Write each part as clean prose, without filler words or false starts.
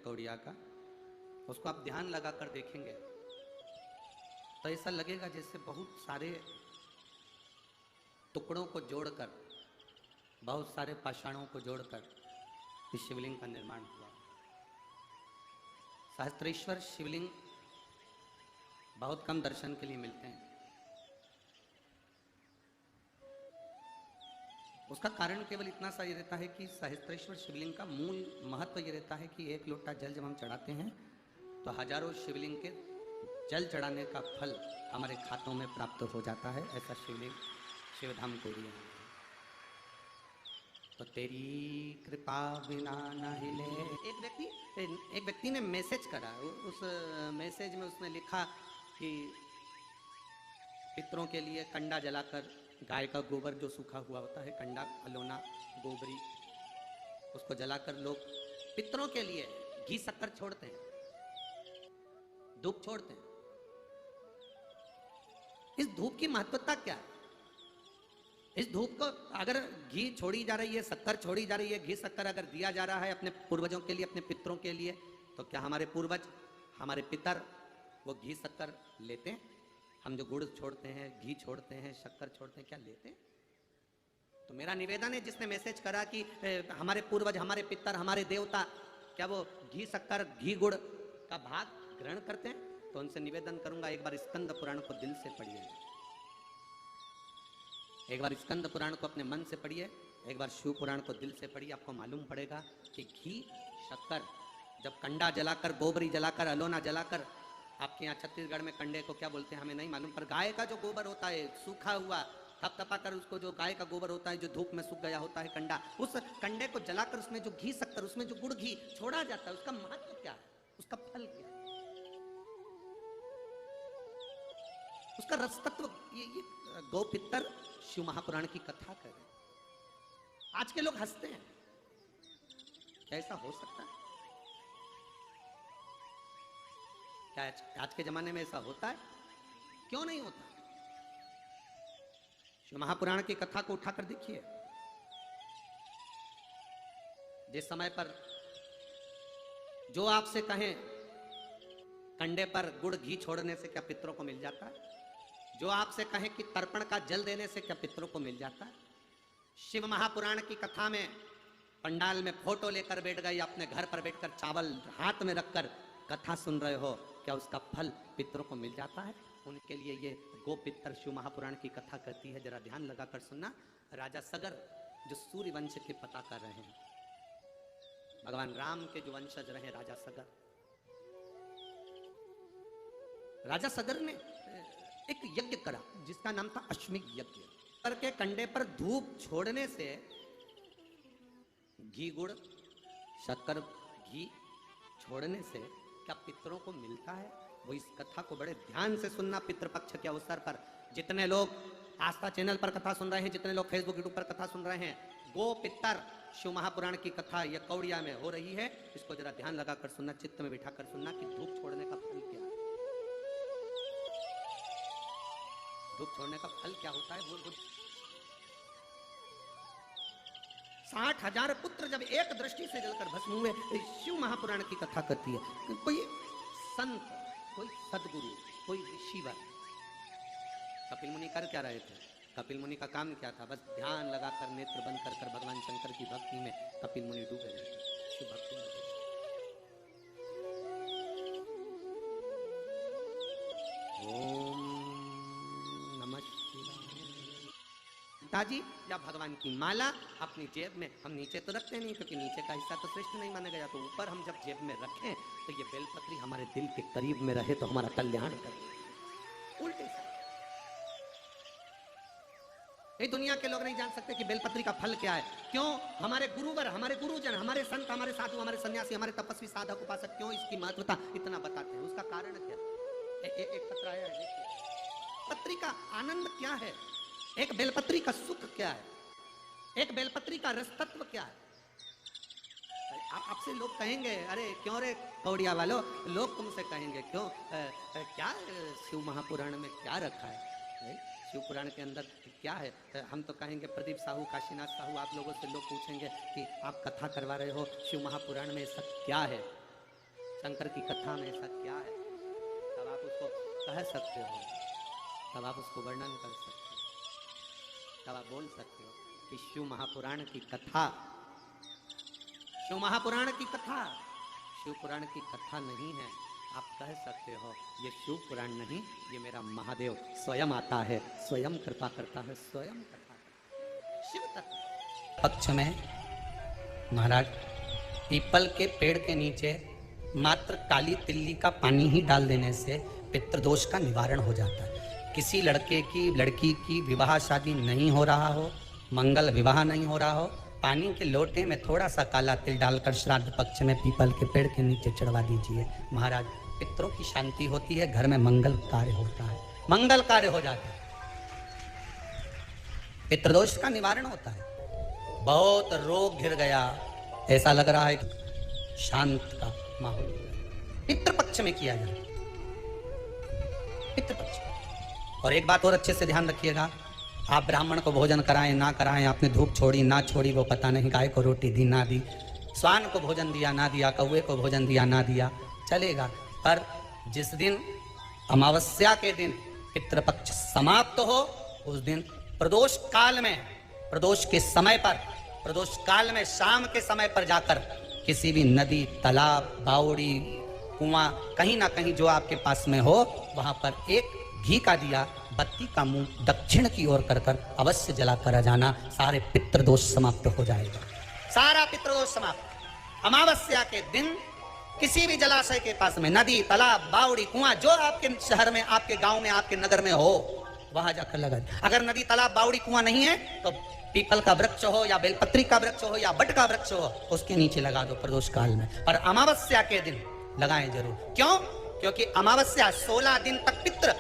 कौड़िया का, उसको आप ध्यान लगा कर देखेंगे तो ऐसा लगेगा जैसे बहुत सारे टुकड़ों को जोड़कर, बहुत सारे पाषाणों को जोड़कर इस शिवलिंग का निर्माण हुआ। सहस्त्रेश्वर शिवलिंग बहुत कम दर्शन के लिए मिलते हैं। उसका कारण केवल इतना सा ये रहता है कि सहस्त्रेश्वर शिवलिंग का मूल महत्व ये रहता है कि एक लोटा जल जब हम चढ़ाते हैं तो हजारों शिवलिंग के जल चढ़ाने का फल हमारे खातों में प्राप्त हो जाता है। ऐसा शिवलिंग शिवधाम कौड़िया है। तो तेरी कृपा बिना न हिले। एक व्यक्ति ने मैसेज करा, उस मैसेज में उसने लिखा कि पितरों के लिए कंडा जलाकर, गाय का गोबर जो सूखा हुआ होता है, कंडा, अलोना, गोबरी, उसको जलाकर लोग पितरों के लिए घी शक्कर छोड़ते हैं, धूप छोड़ते हैं। इस धूप की महत्वता क्या है? इस धूप को अगर घी छोड़ी जा रही है, शक्कर छोड़ी जा रही है, घी शक्कर अगर दिया जा रहा है अपने पूर्वजों के लिए, अपने पितरों के लिए, तो क्या हमारे पूर्वज, हमारे पितर वो घी शक्कर लेते हैं? हम जो गुड़ छोड़ते हैं, घी छोड़ते हैं, शक्कर छोड़ते हैं, क्या लेते हैं? तो मेरा निवेदन है, जिसने मैसेज करा कि हमारे पूर्वज, हमारे पितर, हमारे देवता, क्या वो घी शक्कर, घी गुड़ का भाग ग्रहण करते हैं? तो उनसे निवेदन करूंगा, एक बार स्कंद पुराण को दिल से पढ़िए, एक बार स्कंद पुराण को अपने मन से पढ़िए, एक बार शिव पुराण को दिल से पढ़िए। आपको मालूम पड़ेगा कि घी शक्कर, जब कंडा जलाकर, गोबरी जलाकर, अलोना जलाकर, आपके यहाँ छत्तीसगढ़ में कंडे को क्या बोलते हैं हमें नहीं मालूम, पर गाय का जो गोबर होता है सूखा हुआ, थपथपा कर उसको, जो गाय का गोबर होता है जो धूप में सूख गया होता है कंडा, उस कंडे को जलाकर उसमें जो घी शक्कर, उसमें जो गुड़ घी छोड़ा जाता है, उसका महत्व क्या है? उसका फल क्या है? उसका रस तत्व, ये गौ पितर शिव महापुराण की कथा कर रहे हैं। आज के लोग हंसते हैं, क्या ऐसा हो सकता है? क्या आज के जमाने में ऐसा होता है? क्यों नहीं होता? शिव महापुराण की कथा को उठाकर देखिए। जिस समय पर जो आपसे कहें कंडे पर गुड़ घी छोड़ने से क्या पितरों को मिल जाता है? जो आपसे कहें कि तर्पण का जल देने से क्या पितरों को मिल जाता है? शिव महापुराण की कथा में पंडाल में फोटो लेकर बैठ गए, अपने घर पर बैठकर चावल हाथ में रखकर कथा सुन रहे हो, क्या उसका फल पितरों को मिल जाता है? उनके लिए ये गो पितर शिव महापुराण की कथा कहती है। जरा ध्यान लगाकर सुनना। राजा सगर जो सूर्य वंश के पता कर रहे हैं, भगवान राम के जो वंशज रहे राजा सगर, राजा सगर ने एक यज्ञ करा जिसका नाम था अश्वमेध यज्ञ। करके कंडे पर धूप छोड़ने से घी गुड़ शक्कर घी छोड़ने से क्या पितरों को मिलता है? वो इस कथा को बड़े ध्यान से सुनना। पितृपक्ष के अवसर पर जितने लोग आस्था चैनल पर कथा सुन रहे हैं, जितने लोग फेसबुक यूट्यूब पर कथा सुन रहे हैं, गो पितर शिव महापुराण की कथा यह कौड़िया में हो रही है। इसको जरा ध्यान लगाकर सुनना, चित्त में बिठा कर सुनना कि धूप छोड़ने का फल क्या है। धूप छोड़ने का फल क्या होता है? वो 60,000 पुत्र जब एक दृष्टि से जलकर भस्म हुए, शिव महापुराण की कथा करती है। कोई संत, कोई सदगुरु, कोई ऋषिवर, कपिल मुनि कर क्या रहे थे? कपिल मुनि का काम क्या था? बस ध्यान लगाकर नेत्र बंद कर कर भगवान शंकर की भक्ति में कपिल मुनि डूबे रहते, शिव भक्ति में। ओम नमः शिवाय। ताजी या भगवान की माला अपनी जेब में हम नीचे तो रखते नहीं, क्योंकि नीचे का हिस्सा तो श्रेष्ठ नहीं माना गया, तो ऊपर हम जब जेब में रखें तो ये बेलपत्री हमारे दिल के करीब में रहे तो हमारा कल्याण करे। उल्टे से ये दुनिया के लोग नहीं जान सकते कि बेलपत्री का फल क्या है। क्यों? हमारे गुरुवर, हमारे गुरुजन, हमारे संत, हमारे साधु, हमारे सन्यासी, हमारे तपस्वी, साधक, उपासक क्यों इसकी महत्वता इतना बताते हैं? उसका कारण क्या है? एक पत्र आया है, देखिए। पत्री का आनंद क्या है? एक बेलपत्री का सुख क्या है? एक बेलपत्री का रस तत्व क्या है? आपसे लोग कहेंगे, अरे क्यों रे कौड़िया वालों, लोग तुमसे कहेंगे क्यों, क्या शिव महापुराण में क्या रखा है? शिव पुराण के अंदर क्या है? हम तो कहेंगे प्रदीप साहू, काशीनाथ साहू, आप लोगों से लोग पूछेंगे कि आप कथा करवा रहे हो शिव महापुराण में ऐसा क्या है? शंकर की कथा में ऐसा क्या है, तब आप उसको कह सकते हो, तब आप उसको वर्णन कर सकते हो, तब आप बोल सकते हो कि शिव महापुराण की कथा, शिव महापुराण की कथा शिव पुराण की कथा नहीं है। आप कह सकते हो ये शिव पुराण नहीं, ये मेरा महादेव स्वयं आता है, स्वयं कृपा करता है, स्वयं कथा शिव तत्व। पक्ष में महाराज पीपल के पेड़ के नीचे मात्र काली तिल्ली का पानी ही डाल देने से पितृदोष का निवारण हो जाता है। किसी लड़के की लड़की की विवाह शादी नहीं हो रहा हो, मंगल विवाह नहीं हो रहा हो, पानी के लोटे में थोड़ा सा काला तिल डालकर श्राद्ध पक्ष में पीपल के पेड़ के नीचे चढ़वा दीजिए महाराज, पितरों की शांति होती है, घर में मंगल कार्य होता है, मंगल कार्य हो जाता है, पितृदोष का निवारण होता है। बहुत रोग घिर गया, ऐसा लग रहा है शांत का माहौल पितृपक्ष में किया जाए, पितृपक्ष। और एक बात और अच्छे से ध्यान रखिएगा, आप ब्राह्मण को भोजन कराएं ना कराएं, आपने धूप छोड़ी ना छोड़ी वो पता नहीं, गाय को रोटी दी ना दी, स्वान को भोजन दिया ना दिया, कौवे को भोजन दिया ना दिया, चलेगा। पर जिस दिन अमावस्या के दिन पितृपक्ष समाप्त हो, उस दिन प्रदोष काल में, प्रदोष के समय पर, प्रदोष काल में शाम के समय पर जाकर किसी भी नदी, तालाब, बावड़ी, कुआं, कहीं ना कहीं जो आपके पास में हो, वहां पर एक घी का दिया, बत्ती का मुंह दक्षिण की ओर कर कर अवश्य जलाकर आ जाना, सारे पितृदोष समाप्त हो जाएगा, सारा पितृदोष समाप्त। अमावस्या के दिन किसी भी जलाशय के पास में, नदी, तालाब, बावड़ी, कुआं, जो आपके शहर में, आपके गांव में, आपके नगर में हो, वहां जाकर लगा। अगर नदी, तालाब, बावड़ी, कुआं नहीं है तो पीपल का वृक्ष हो या बेलपत्री का वृक्ष हो या बट का वृक्ष हो, उसके नीचे लगा दो प्रदोष काल में। पर अमावस्या के दिन लगाएं जरूर। क्यों? क्योंकि अमावस्या 16 दिन तक पितृ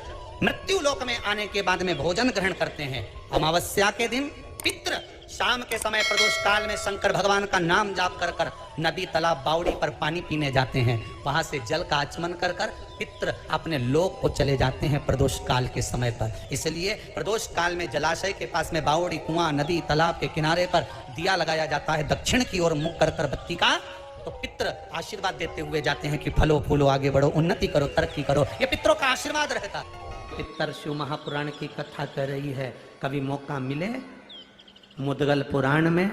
मृत्यु लोक में आने के बाद में भोजन ग्रहण करते हैं। अमावस्या के दिन पितृ शाम के समय प्रदोष काल में शंकर भगवान का नाम जाप कर कर नदी, तालाब, बावड़ी पर पानी पीने जाते हैं, वहां से जल का आचमन कर कर पितृ अपने लोक को चले जाते हैं प्रदोष काल के समय पर। इसलिए प्रदोष काल में जलाशय के पास में, बावड़ी, कुआं, नदी, तालाब के किनारे पर दिया लगाया जाता है दक्षिण की ओर मुख कर कर बत्ती का, तो पितृ आशीर्वाद देते हुए जाते हैं कि फलो फूलो, आगे बढ़ो, उन्नति करो, तरक्की करो, ये पितरों का आशीर्वाद रहता है। पितर शिव महापुराण की कथा कर रही है, कभी मौका मिले मुद्गल पुराण में,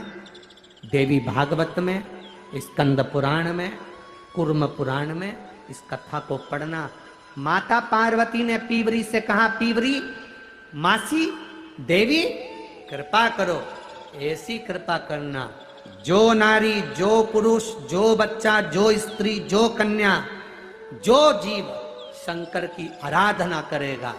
देवी भागवत में, स्कंद पुराण में, कुर्म पुराण में इस कथा को पढ़ना। माता पार्वती ने पीवरी से कहा, पीवरी मासी देवी कृपा करो, ऐसी कृपा करना जो नारी, जो पुरुष, जो बच्चा, जो स्त्री, जो कन्या, जो जीव शंकर की आराधना करेगा,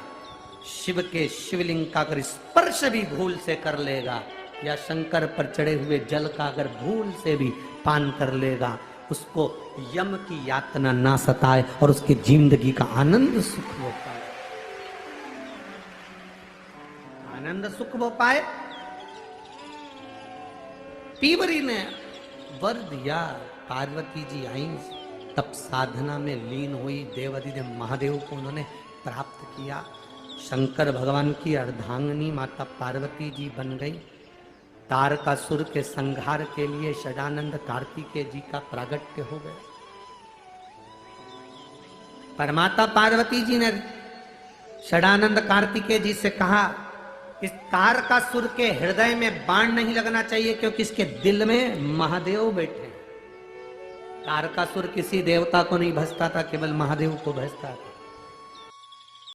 शिव के शिवलिंग का अगर स्पर्श भी भूल से कर लेगा या शंकर पर चढ़े हुए जल का अगर भूल से भी पान कर लेगा, उसको यम की यातना ना सताए और उसकी जिंदगी का आनंद सुख हो पाए, आनंद सुख हो पाए। पीवरी ने वर दिया, पार्वती जी आई, तब साधना में लीन हुई, देवाधिदेव महादेव को उन्होंने प्राप्त किया, शंकर भगवान की अर्धांगिनी माता पार्वती जी बन गई। तारकासुर के संहार के लिए सदानंद कार्तिकेय जी का प्रागट्य हो गया। पर माता पार्वती जी ने सदानंद कार्तिकेय जी से कहा, इस तारकासुर के हृदय में बाण नहीं लगना चाहिए क्योंकि इसके दिल में महादेव बैठे। तारकासुर किसी देवता को नहीं भजता था, केवल महादेव को भजता था।